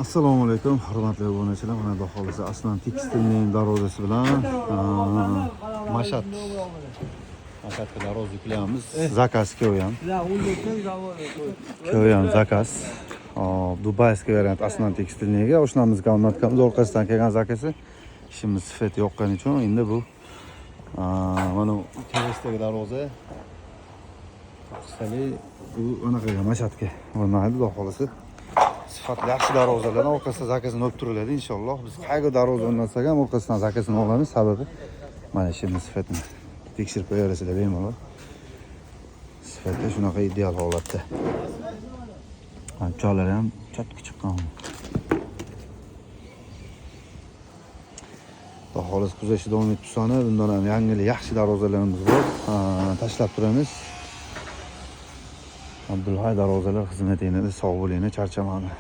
Assalomu alaykum, hurmatli obunachilar. Mana Xudo xolisa Aslan tekstilning darvozasi bilan Mashatga darvoza yuklayapmiz. Zakaz ko'yam. Ko'yam zakaz. Dubayskiy variant Aslan tekstilniga oshnamizga o'rnatganmiz. Orqasidan kelgan zakasi. Ishimiz sifati yoqqani uchun endi bu mana terasdagi darvoza qisali bu anaqaga mashatga o'rnaladi. Xudo xolisa sifatli yaxshi darvozalardan orqasidan zakasini olib turiladi inshaalloh. Biz qayerga darvoza o'rnatsak ham orqasidan zakasini olamiz. Sababi mana ishimiz sifatini tekshirib qo'yarasizlar bemalol. Sifati shunaqa ideal holatda. Joylari ham chatki chiqqan. Xudo xolis kuzatishda davom etib tursa, bundan ham yangi yaxshi darvozalarimiz bor. Tashlab turamiz. Abdulhay darvozalar xizmatingizda sog' bo'linglar, charchamanglar.